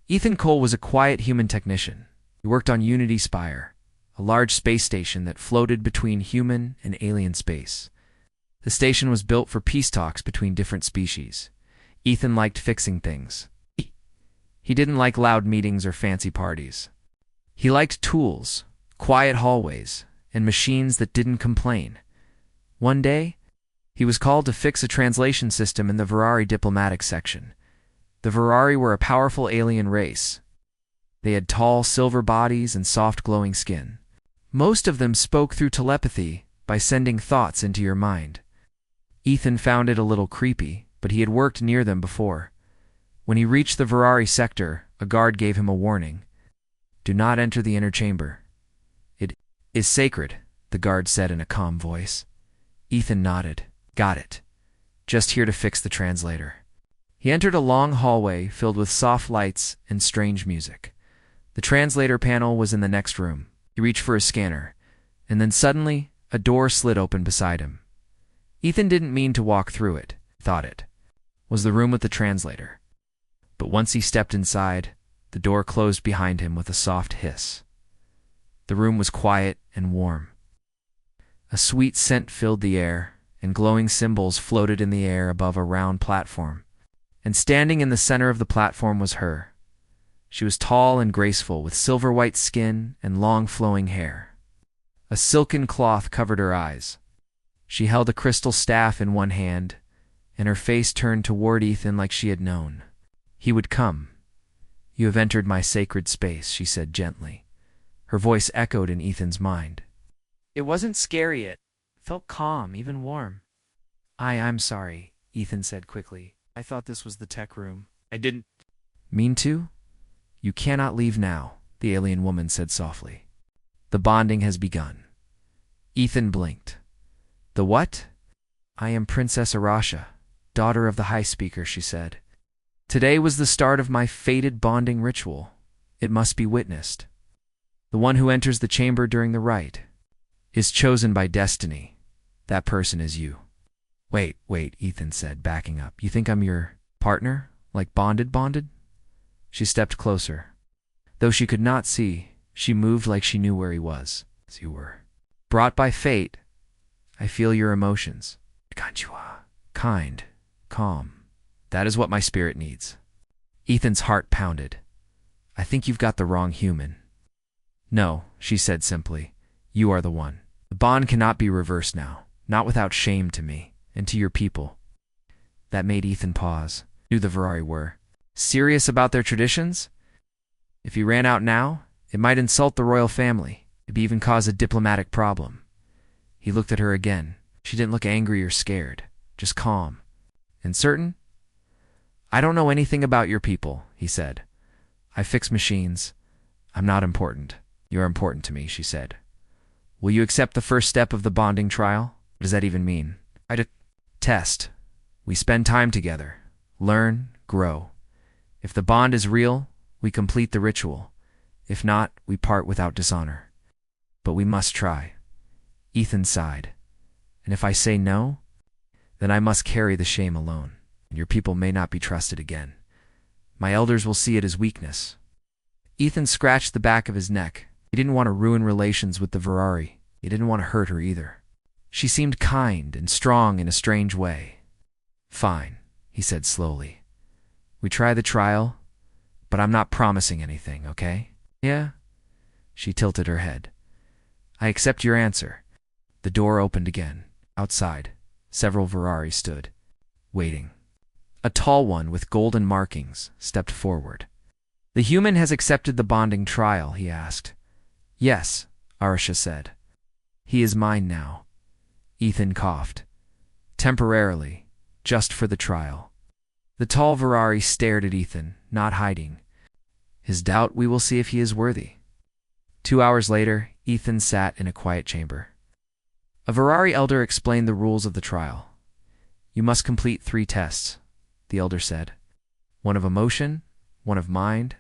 Ethan Cole was a quiet human technician. He worked on Unity Spire, a large space station that floated between human and alien space. The station was built for peace talks between different species. Ethan liked fixing things. He didn't like loud meetings or fancy parties. He liked tools, quiet hallways, and machines that didn't complain. One day, he was called to fix a translation system in the Virari diplomatic section. The Virari were a powerful alien race. They had tall, silver bodies and soft, glowing skin. Most of them spoke through telepathy by sending thoughts into your mind. Ethan found it a little creepy, but he had worked near them before. When he reached the Virari sector, a guard gave him a warning. "Do not enter the inner chamber. It is sacred," the guard said in a calm voice. Ethan nodded. "Got it. Just here to fix the translator." He entered a long hallway filled with soft lights and strange music. The translator panel was in the next room. He reached for his scanner, and then suddenly, a door slid open beside him. Ethan didn't mean to walk through it, thought it was the room with the translator. But once he stepped inside, the door closed behind him with a soft hiss. The room was quiet and warm. A sweet scent filled the air, and glowing symbols floated in the air above a round platform. And standing in the center of the platform was her. She was tall and graceful, with silver-white skin and long flowing hair. A silken cloth covered her eyes. She held a crystal staff in one hand, and her face turned toward Ethan like she had known he would come. "You have entered my sacred space," she said gently. Her voice echoed in Ethan's mind. It wasn't scary, it felt calm, even warm. I'm sorry," Ethan said quickly. "I thought this was the tech room. I didn't mean to." "You cannot leave now," the alien woman said softly. "The bonding has begun." Ethan blinked. "The what?" "I am Princess Arasha, daughter of the High Speaker," she said. "Today was the start of my fated bonding ritual. It must be witnessed. The one who enters the chamber during the rite is chosen by destiny. That person is you." Wait, Ethan said, backing up. "You think I'm your partner? Like bonded? She stepped closer. Though she could not see, she moved like she knew where he was. "As you were brought by fate. I feel your emotions. Kind, calm. That is what my spirit needs." Ethan's heart pounded. "I think you've got the wrong human." "No," she said simply. "You are the one. The bond cannot be reversed now, not without shame to me and to your people." That made Ethan pause. Knew the Virari were serious about their traditions. If he ran out now, it might insult the royal family, maybe even cause a diplomatic problem. He looked at her again. She didn't look angry or scared, just calm and certain. "I don't know anything about your people," he said. "I fix machines. I'm not important. You're important to me," she said. "Will you accept the first step of the bonding trial?" "What does that even mean?" Test. We spend time together. Learn, grow. If the bond is real, we complete the ritual. If not, we part without dishonor. But we must try." Ethan sighed. "And if I say no, then I must carry the shame alone, and your people may not be trusted again. My elders will see it as weakness." Ethan scratched the back of his neck. He didn't want to ruin relations with the Virari. He didn't want to hurt her either. She seemed kind and strong in a strange way. "Fine," he said slowly. "We try the trial, but I'm not promising anything, okay?" "Yeah?" She tilted her head. "I accept your answer." The door opened again. Outside, several Virari stood, waiting. A tall one with golden markings stepped forward. "The human has accepted the bonding trial," he asked. "Yes," Arasha said. "He is mine now." Ethan coughed. "Temporarily, just for the trial." The tall Virari stared at Ethan, not hiding his doubt. "We will see if he is worthy." 2 hours later, Ethan sat in a quiet chamber. A Virari elder explained the rules of the trial. "You must complete 3 tests," the elder said. "One of emotion, one of mind,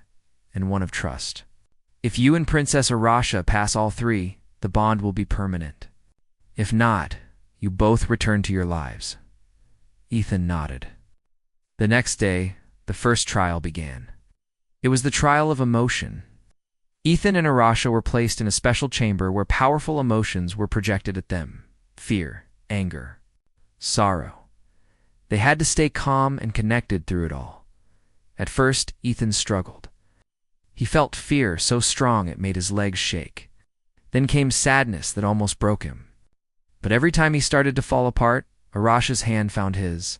and one of trust. If you and Princess Arasha pass all 3, the bond will be permanent. If not, you both return to your lives." Ethan nodded. The next day, the first trial began. It was the trial of emotion. Ethan and Arasha were placed in a special chamber where powerful emotions were projected at them: fear, anger, sorrow. They had to stay calm and connected through it all. At first, Ethan struggled. He felt fear so strong it made his legs shake. Then came sadness that almost broke him. But every time he started to fall apart, Arasha's hand found his.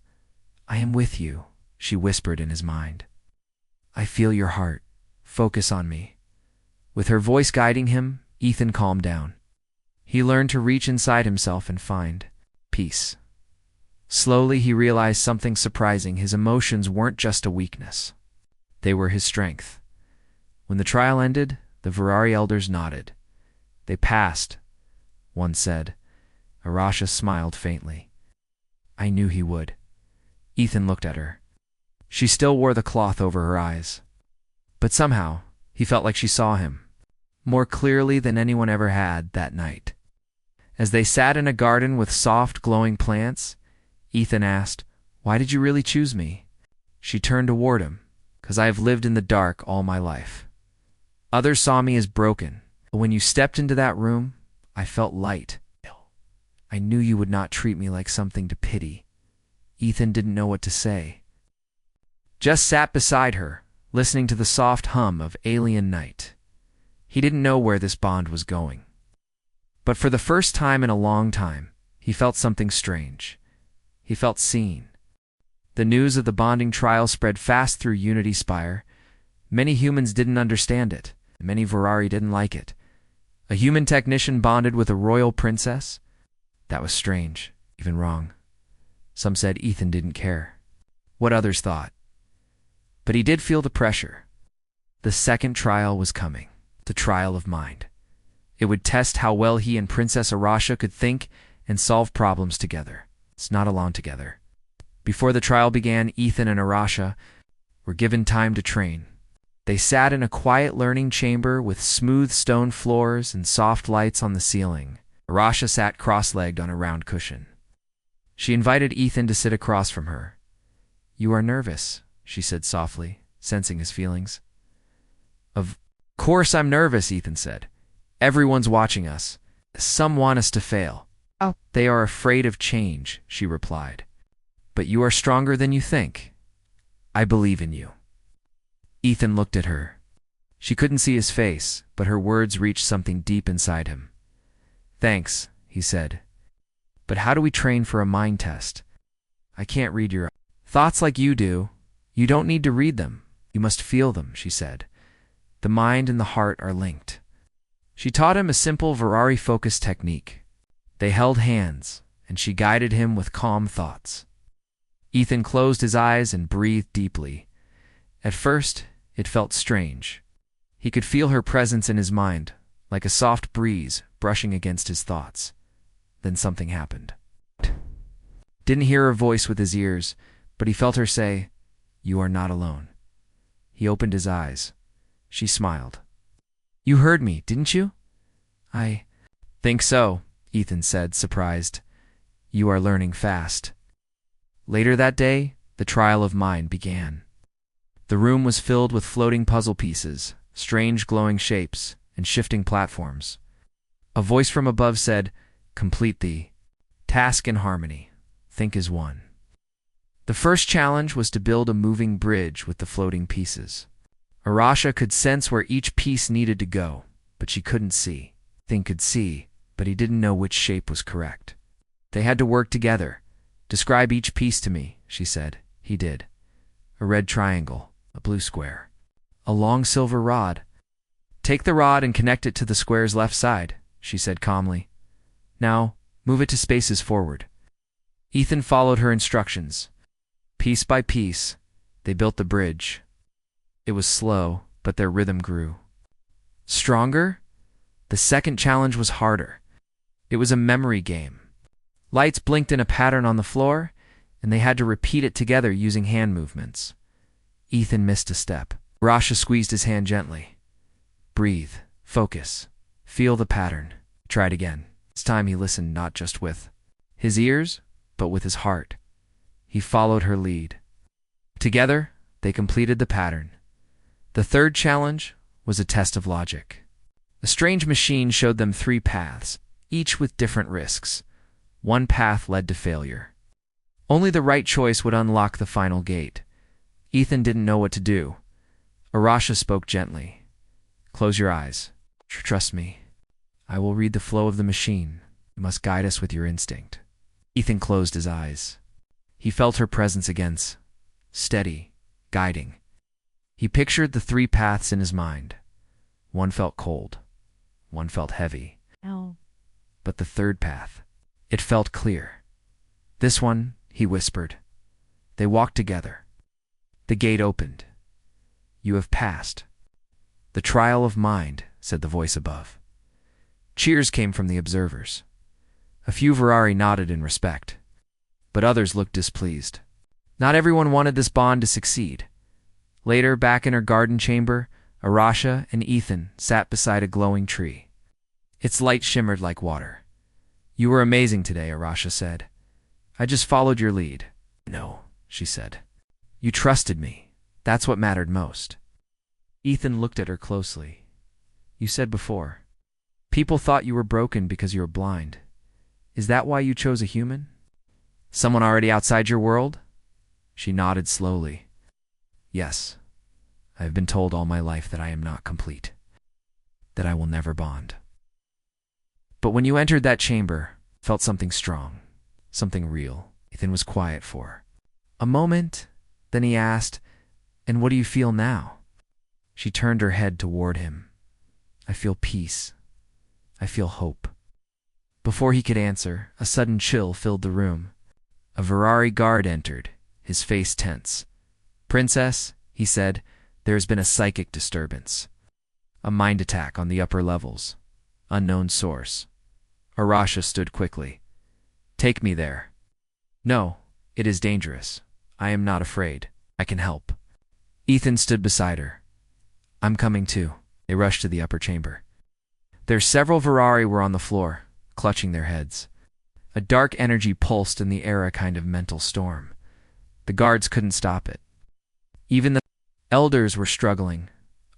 "I am with you," she whispered in his mind. "I feel your heart. Focus on me." With her voice guiding him, Ethan calmed down. He learned to reach inside himself and find peace. Slowly, he realized something surprising. His emotions weren't just a weakness. They were his strength. When the trial ended, the Virari elders nodded. "They passed," one said. Arasha smiled faintly. "I knew he would." Ethan looked at her. She still wore the cloth over her eyes. But somehow, he felt like she saw him, more clearly than anyone ever had that night. As they sat in a garden with soft, glowing plants, Ethan asked, "Why did you really choose me?" She turned toward him. "'Cause I have lived in the dark all my life. Others saw me as broken, but when you stepped into that room, I felt light. I knew you would not treat me like something to pity." Ethan didn't know what to say. Just sat beside her, listening to the soft hum of Alien Night. He didn't know where this bond was going. But for the first time in a long time, he felt something strange. He felt seen. The news of the bonding trial spread fast through Unity Spire. Many humans didn't understand it. Many Virari didn't like it. A human technician bonded with a royal princess? That was strange, even wrong. Some said Ethan didn't care what others thought. But he did feel the pressure. The second trial was coming, the trial of mind. It would test how well he and Princess Arasha could think and solve problems together. It's not alone together. Before the trial began, Ethan and Arasha were given time to train. They sat in a quiet learning chamber with smooth stone floors and soft lights on the ceiling. Arasha sat cross-legged on a round cushion. She invited Ethan to sit across from her. "You are nervous," she said softly, sensing his feelings. "Of course I'm nervous," Ethan said. "Everyone's watching us. Some want us to fail." "Oh, they are afraid of change," she replied. "But you are stronger than you think. I believe in you." Ethan looked at her. She couldn't see his face, but her words reached something deep inside him. "Thanks," he said. "But how do we train for a mind test? I can't read your thoughts like you do." "You don't need to read them. You must feel them," she said. "The mind and the heart are linked." She taught him a simple Virari-focused technique. They held hands, and she guided him with calm thoughts. Ethan closed his eyes and breathed deeply. At first, it felt strange. He could feel her presence in his mind, like a soft breeze brushing against his thoughts. Then something happened. Didn't hear her voice with his ears, but he felt her say, "You are not alone." He opened his eyes. She smiled. "You heard me, didn't you?" "I think so," Ethan said, surprised. "You are learning fast." Later that day, the trial of mind began. The room was filled with floating puzzle pieces, strange glowing shapes, and shifting platforms. A voice from above said, "Complete the task in harmony. Think as one." The first challenge was to build a moving bridge with the floating pieces. Arasha could sense where each piece needed to go, but she couldn't see. Ethan could see, but he didn't know which shape was correct. They had to work together. "Describe each piece to me," she said. He did. "A red triangle, a blue square, a long silver rod." "Take the rod and connect it to the square's left side," she said calmly. "Now, move it to spaces forward." Ethan followed her instructions. Piece by piece, they built the bridge. It was slow, but their rhythm grew. Stronger? The second challenge was harder. It was a memory game. Lights blinked in a pattern on the floor, and they had to repeat it together using hand movements. Ethan missed a step. Arasha squeezed his hand gently. "Breathe. Focus. Feel the pattern." He tried again. This time he listened not just with his ears, but with his heart. He followed her lead. Together, they completed the pattern. The third challenge was a test of logic. A strange machine showed them 3 paths, each with different risks. One path led to failure. Only the right choice would unlock the final gate. Ethan didn't know what to do. Arasha spoke gently. "Close your eyes. Trust me. I will read the flow of the machine. You must guide us with your instinct." Ethan closed his eyes. He felt her presence again, steady, guiding. He pictured the 3 paths in his mind. One felt cold. One felt heavy. Ow. But the third path, it felt clear. "This one," he whispered. They walked together. The gate opened. "You have passed." "The trial of mind," said the voice above. Cheers came from the observers. A few Virari nodded in respect, but others looked displeased. Not everyone wanted this bond to succeed. Later, back in her garden chamber, Arasha and Ethan sat beside a glowing tree. Its light shimmered like water. "You were amazing today," Arasha said. "I just followed your lead." "No," she said. "You trusted me. That's what mattered most." Ethan looked at her closely. "You said before, people thought you were broken because you were blind. Is that why you chose a human? Someone already outside your world?" She nodded slowly. "Yes. I have been told all my life that I am not complete, that I will never bond. But when you entered that chamber, felt something strong, something real." Ethan was quiet for a moment, then he asked, "And what do you feel now?" She turned her head toward him. "I feel peace. I feel hope." Before he could answer, a sudden chill filled the room. A Virari guard entered, his face tense. "Princess," he said, "there has been a psychic disturbance. A mind attack on the upper levels. Unknown source." Arasha stood quickly. "Take me there." "No, it is dangerous. I am not afraid. I can help." Ethan stood beside her. "I'm coming too." They rushed to the upper chamber. There several Virari were on the floor, clutching their heads. A dark energy pulsed in the air, a kind of mental storm. The guards couldn't stop it. Even the elders were struggling.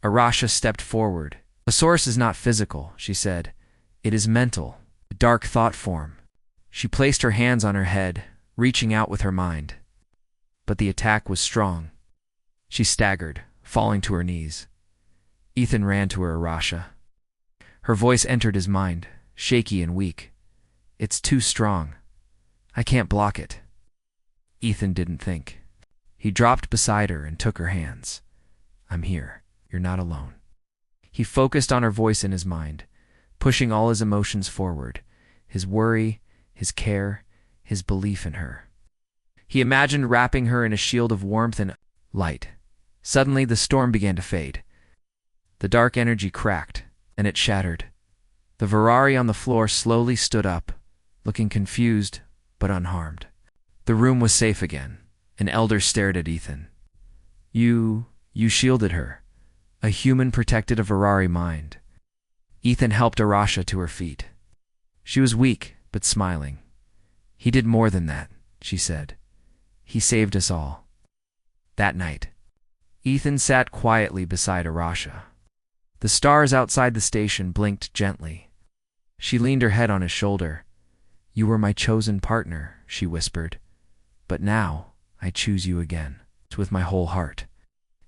Arasha stepped forward. "The source is not physical," she said. "It is mental, a dark thought form." She placed her hands on her head, reaching out with her mind. But the attack was strong. She staggered, falling to her knees. Ethan ran to her. "Arasha." Her voice entered his mind, shaky and weak. "It's too strong. I can't block it." Ethan didn't think. He dropped beside her and took her hands. "I'm here. You're not alone." He focused on her voice in his mind, pushing all his emotions forward, his worry, his care, his belief in her. He imagined wrapping her in a shield of warmth and light. Suddenly, the storm began to fade. The dark energy cracked, and it shattered. The Virari on the floor slowly stood up, looking confused but unharmed. The room was safe again. An elder stared at Ethan. You shielded her. A human protected a Virari mind." Ethan helped Arasha to her feet. She was weak, but smiling. "He did more than that," she said. "He saved us all." That night, Ethan sat quietly beside Arasha. The stars outside the station blinked gently. She leaned her head on his shoulder. "You were my chosen partner," she whispered. "But now, I choose you again, with my whole heart."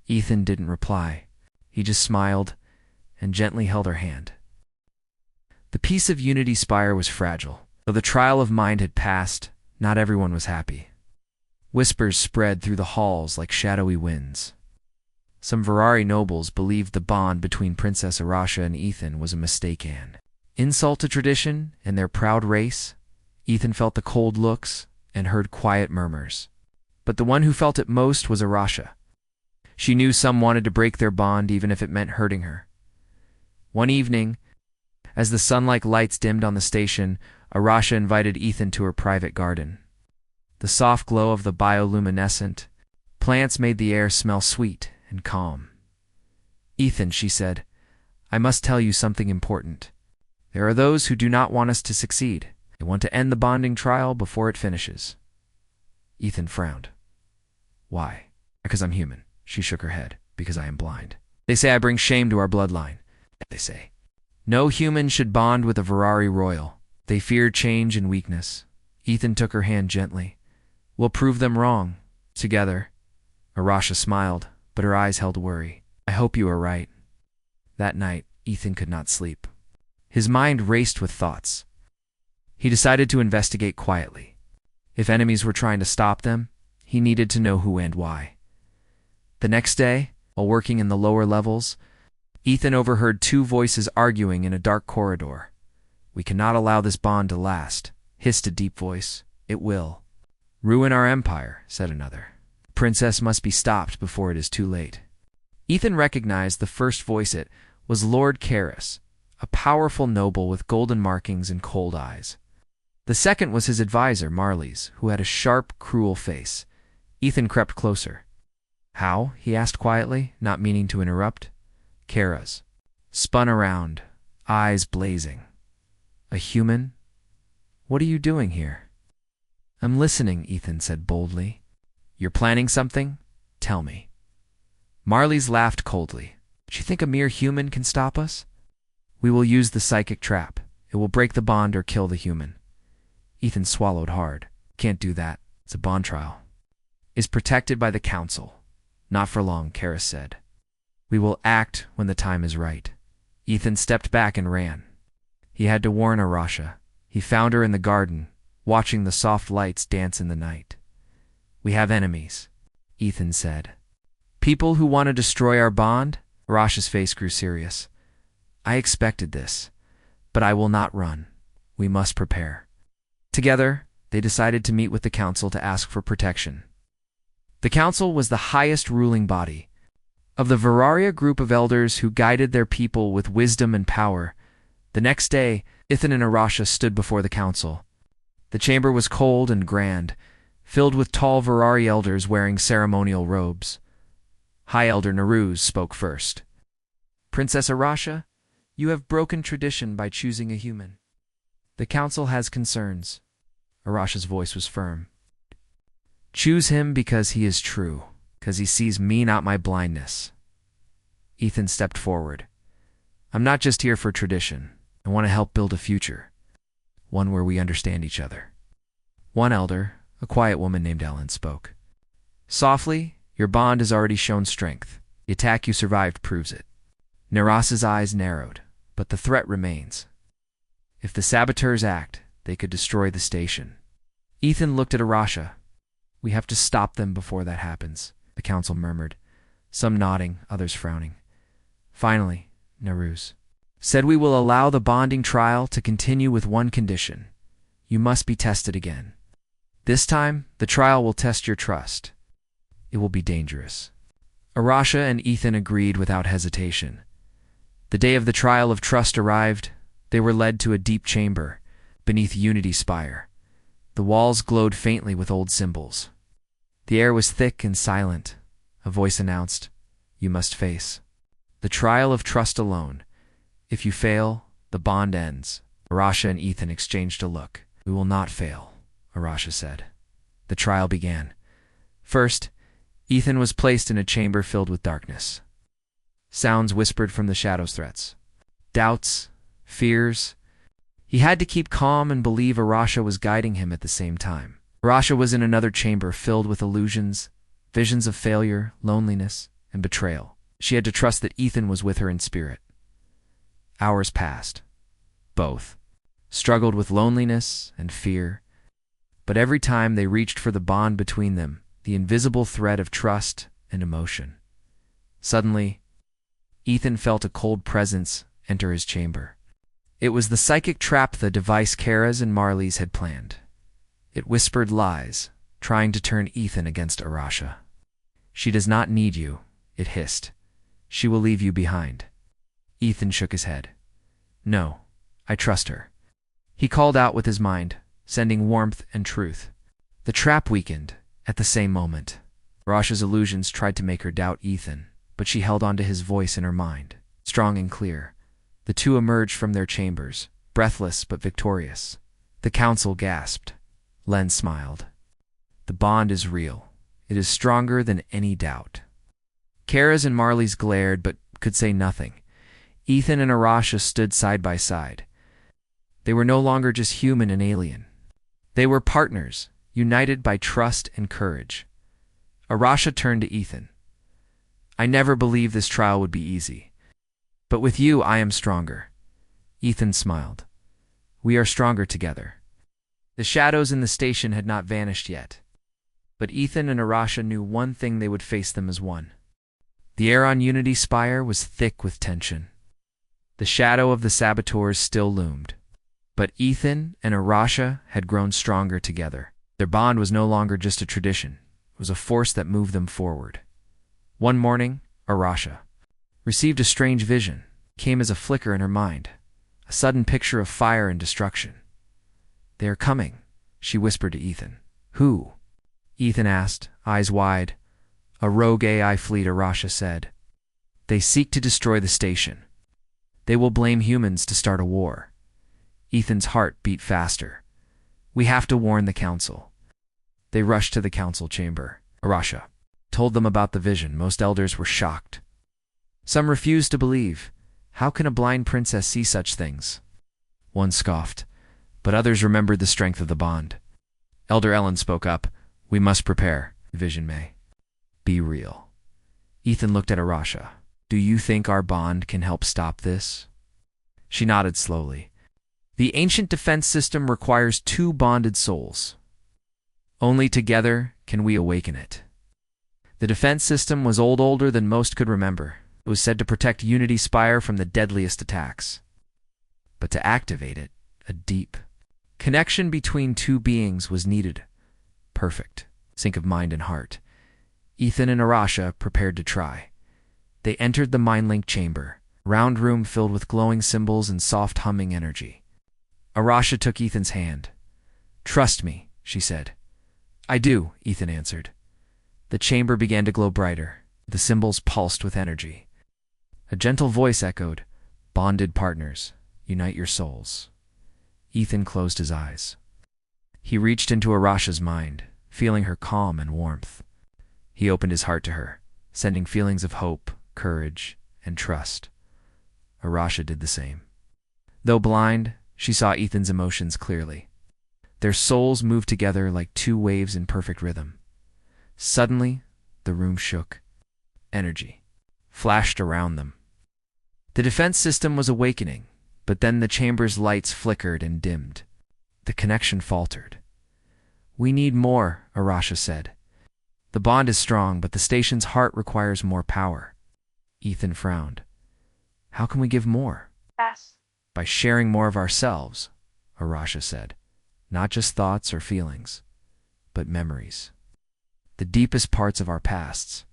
Ethan didn't reply. He just smiled and gently held her hand. The peace of Unity Spire was fragile. Though the trial of mind had passed, not everyone was happy. Whispers spread through the halls like shadowy winds. Some Virari nobles believed the bond between Princess Arasha and Ethan was a mistake, an insult to tradition and their proud race. Ethan felt the cold looks and heard quiet murmurs. But the one who felt it most was Arasha. She knew some wanted to break their bond even if it meant hurting her. One evening, as the sun-like lights dimmed on the station, Arasha invited Ethan to her private garden. The soft glow of the bioluminescent plants made the air smell sweet and calm. "Ethan," she said, "I must tell you something important. There are those who do not want us to succeed. They want to end the bonding trial before it finishes." Ethan frowned. "Why?" "Because I'm human." She shook her head. "Because I am blind." They say I bring shame to our bloodline. They say no human should bond with a Virari royal. They fear change and weakness. Ethan took her hand gently. We'll prove them wrong. Together. Arasha smiled, but her eyes held worry. I hope you are right. That night, Ethan could not sleep. His mind raced with thoughts. He decided to investigate quietly. If enemies were trying to stop them, he needed to know who and why. The next day, while working in the lower levels, Ethan overheard two voices arguing in a dark corridor. We cannot allow this bond to last, hissed a deep voice. It will. Ruin our empire, said another. The princess must be stopped before it is too late. Ethan recognized the first voice. It was Lord Karis, a powerful noble with golden markings and cold eyes. The second was his advisor, Marley's, who had a sharp, cruel face. Ethan crept closer. How? He asked quietly, not meaning to interrupt. Kara's spun around, eyes blazing. A human? What are you doing here? I'm listening, Ethan said boldly. You're planning something? Tell me. Marley's laughed coldly. Do you think a mere human can stop us? We will use the psychic trap. It will break the bond or kill the human. Ethan swallowed hard. Can't do that. It's a bond trial. Is protected by the council. Not for long, Karis said. We will act when the time is right. Ethan stepped back and ran. He had to warn Arasha. He found her in the garden, watching the soft lights dance in the night. We have enemies, Ethan said. People who want to destroy our bond? Arasha's face grew serious. I expected this, but I will not run. We must prepare. Together, they decided to meet with the council to ask for protection. The council was the highest ruling body. Of the Viraria group of elders who guided their people with wisdom and power, the next day, Ethan and Arasha stood before the council. The chamber was cold and grand, filled with tall Virari elders wearing ceremonial robes. High Elder Naruz spoke first. Princess Arasha, you have broken tradition by choosing a human. The council has concerns. Arasha's voice was firm. Choose him because he is true, because he sees me, not my blindness. Ethan stepped forward. I'm not just here for tradition. I want to help build a future, one where we understand each other. One elder, a quiet woman named Ellen, spoke. Softly, your bond has already shown strength. The attack you survived proves it. Naras's eyes narrowed, but the threat remains. If the saboteurs act, they could destroy the station. Ethan looked at Arasha. We have to stop them before that happens, the council murmured, some nodding, others frowning. Finally, Naruz said we will allow the bonding trial to continue with one condition. You must be tested again. This time, the trial will test your trust. It will be dangerous. Arasha and Ethan agreed without hesitation. The day of the trial of trust arrived. They were led to a deep chamber beneath Unity Spire. The walls glowed faintly with old symbols. The air was thick and silent. A voice announced, You must face the trial of trust alone. If you fail, the bond ends. Arasha and Ethan exchanged a look. We will not fail, Arasha said. The trial began. First, Ethan was placed in a chamber filled with darkness. Sounds whispered from the shadows, threats, doubts, fears. He had to keep calm and believe Arasha was guiding him at the same time. Arasha was in another chamber filled with illusions, visions of failure, loneliness, and betrayal. She had to trust that Ethan was with her in spirit. Hours passed. Both struggled with loneliness and fear, but every time they reached for the bond between them, the invisible thread of trust and emotion. Suddenly, Ethan felt a cold presence enter his chamber. It was the psychic trap the device Kara's and Marley's had planned. It whispered lies, trying to turn Ethan against Arasha. She does not need you, it hissed. She will leave you behind. Ethan shook his head. No, I trust her. He called out with his mind, sending warmth and truth. The trap weakened at the same moment. Arasha's illusions tried to make her doubt Ethan, but she held on to his voice in her mind, strong and clear. The two emerged from their chambers, breathless but victorious. The council gasped. Len smiled. The bond is real. It is stronger than any doubt. Kara's and Marley's glared but could say nothing. Ethan and Arasha stood side by side. They were no longer just human and alien. They were partners, united by trust and courage. Arasha turned to Ethan. I never believed this trial would be easy. But with you, I am stronger. Ethan smiled. We are stronger together. The shadows in the station had not vanished yet. But Ethan and Arasha knew one thing: they would face them as one. The air on Unity Spire was thick with tension. The shadow of the saboteurs still loomed. But Ethan and Arasha had grown stronger together. Their bond was no longer just a tradition. It was a force that moved them forward. One morning, Arasha received a strange vision. It came as a flicker in her mind, a sudden picture of fire and destruction. They are coming, she whispered to Ethan. Who? Ethan asked, eyes wide. A rogue AI fleet, Arasha said. They seek to destroy the station. They will blame humans to start a war. Ethan's heart beat faster. We have to warn the council. They rushed to the council chamber. Arasha told them about the vision. Most elders were shocked. Some refused to believe. How can a blind princess see such things? One scoffed, but others remembered the strength of the bond. Elder Ellen spoke up. We must prepare. The vision may be real. Ethan looked at Arasha. Do you think our bond can help stop this? She nodded slowly. The ancient defense system requires two bonded souls. Only together can we awaken it. The defense system was older than most could remember. It was said to protect Unity Spire from the deadliest attacks. But to activate it, a deep connection between two beings was needed. Perfect sync of mind and heart. Ethan and Arasha prepared to try. They entered the mind-link chamber, a round room filled with glowing symbols and soft humming energy. Arasha took Ethan's hand. Trust me, she said. I do, Ethan answered. The chamber began to glow brighter. The symbols pulsed with energy. A gentle voice echoed, Bonded partners, unite your souls. Ethan closed his eyes. He reached into Arasha's mind, feeling her calm and warmth. He opened his heart to her, sending feelings of hope, courage, and trust. Arasha did the same. Though blind, she saw Ethan's emotions clearly. Their souls moved together like two waves in perfect rhythm. Suddenly, the room shook. Energy flashed around them. The defense system was awakening, but then the chamber's lights flickered and dimmed. The connection faltered. We need more, Arasha said. The bond is strong, but the station's heart requires more power. Ethan frowned. How can we give more? Yes. By sharing more of ourselves, Arasha said. Not just thoughts or feelings, but memories. The deepest parts of our pasts.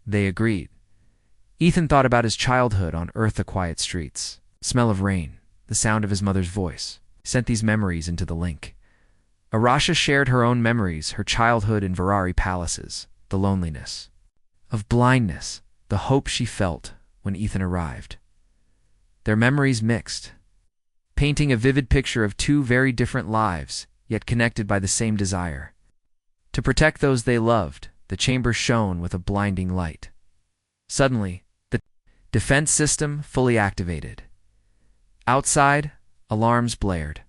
They agreed. Ethan thought about his childhood on Earth, the quiet streets, the smell of rain, the sound of his mother's voice. He sent these memories into the link. Arasha shared her own memories, her childhood in Virari palaces, the loneliness of blindness, the hope she felt when Ethan arrived. Their memories mixed, painting a vivid picture of two very different lives, yet connected by the same desire. To protect those they loved, the chamber shone with a blinding light. Suddenly, the defense system fully activated. Outside, alarms blared.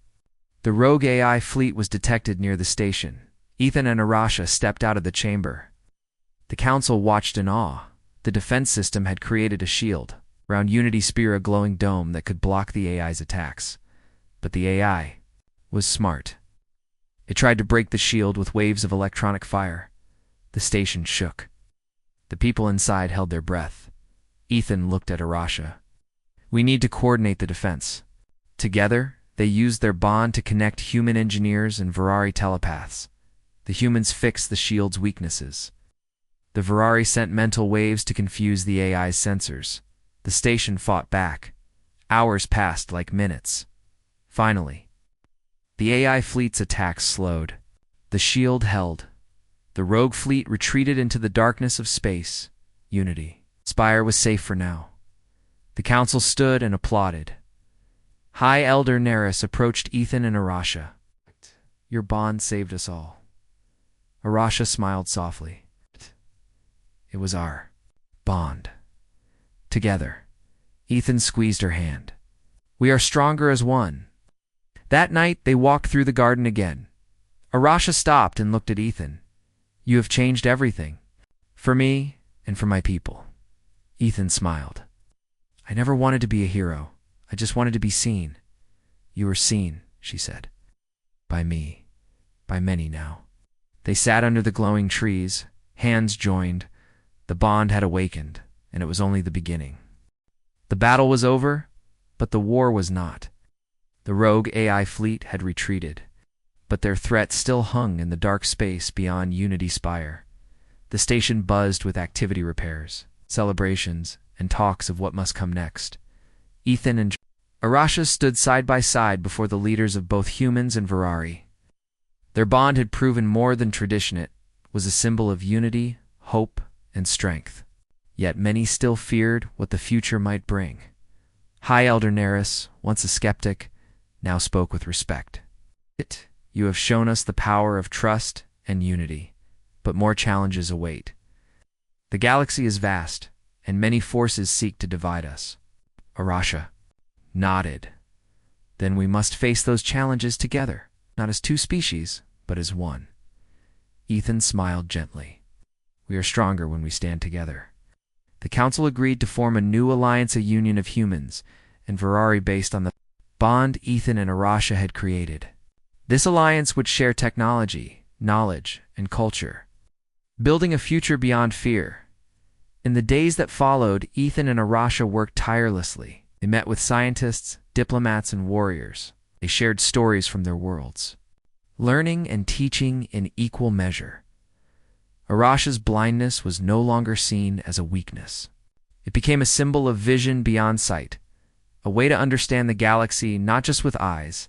The rogue AI fleet was detected near the station. Ethan and Arasha stepped out of the chamber. The council watched in awe. The defense system had created a shield around Unity Spire, a glowing dome that could block the AI's attacks. But the AI was smart. It tried to break the shield with waves of electronic fire. The station shook. The people inside held their breath. Ethan looked at Arasha. We need to coordinate the defense. Together, they used their bond to connect human engineers and Virari telepaths. The humans fixed the shield's weaknesses. The Virari sent mental waves to confuse the AI's sensors. The station fought back. Hours passed like minutes. Finally, the AI fleet's attacks slowed. The shield held. The rogue fleet retreated into the darkness of space. Unity Spire was safe for now. The council stood and applauded. High Elder Neris approached Ethan and Arasha. Your bond saved us all. Arasha smiled softly. It was our bond. Together. Ethan squeezed her hand. We are stronger as one. That night, they walked through the garden again. Arasha stopped and looked at Ethan. You have changed everything. For me and for my people. Ethan smiled. I never wanted to be a hero. I just wanted to be seen. You were seen, she said. By me. By many now. They sat under the glowing trees, hands joined. The bond had awakened, and it was only the beginning. The battle was over, but the war was not. The rogue AI fleet had retreated, but their threat still hung in the dark space beyond Unity Spire. The station buzzed with activity repairs, celebrations, and talks of what must come next. Ethan and Arasha stood side by side before the leaders of both humans and Virari. Their bond had proven more than tradition. It was a symbol of unity, hope, and strength. Yet many still feared what the future might bring. High Elder Neris, once a skeptic, now spoke with respect. You have shown us the power of trust and unity, but more challenges await. The galaxy is vast, and many forces seek to divide us. Arasha nodded. Then we must face those challenges together, not as two species, but as one. Ethan smiled gently. We are stronger when we stand together. The council agreed to form a new alliance, a union of humans, and Virari based on the bond Ethan and Arasha had created. This alliance would share technology, knowledge, and culture, building a future beyond fear. In the days that followed, Ethan and Arasha worked tirelessly. They met with scientists, diplomats, and warriors. They shared stories from their worlds, learning and teaching in equal measure. Arasha's blindness was no longer seen as a weakness. It became a symbol of vision beyond sight, a way to understand the galaxy not just with eyes,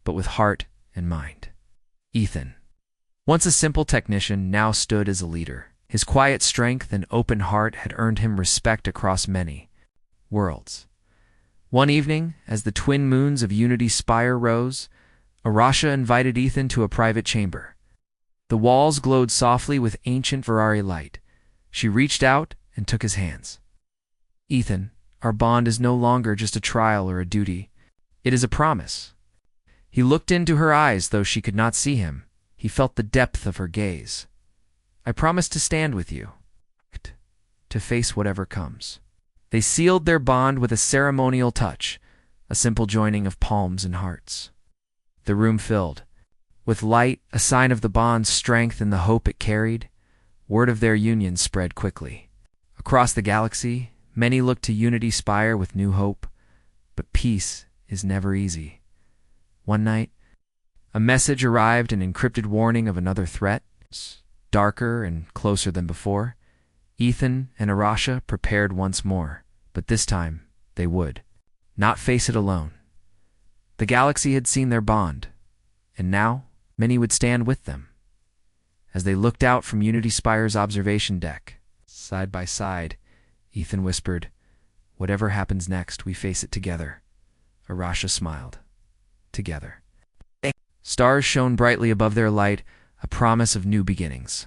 but with heart and mind. Ethan, once a simple technician, now stood as a leader. His quiet strength and open heart had earned him respect across many worlds. One evening, as the twin moons of Unity Spire rose, Arasha invited Ethan to a private chamber. The walls glowed softly with ancient Virari light. She reached out and took his hands. Ethan, our bond is no longer just a trial or a duty. It is a promise. He looked into her eyes, though she could not see him. He felt the depth of her gaze. I promise to stand with you, to face whatever comes. They sealed their bond with a ceremonial touch, a simple joining of palms and hearts. The room filled with light, a sign of the bond's strength and the hope it carried. Word of their union spread quickly. Across the galaxy, many looked to Unity Spire with new hope, but peace is never easy. One night, a message arrived, an encrypted warning of another threat, darker and closer than before. Ethan and Arasha prepared once more, but this time they would not face it alone. The galaxy had seen their bond, and now many would stand with them. As they looked out from Unity Spire's observation deck, side by side, Ethan whispered, "Whatever happens next, we face it together." Arasha smiled. Together. Stars shone brightly above their light, a promise of new beginnings.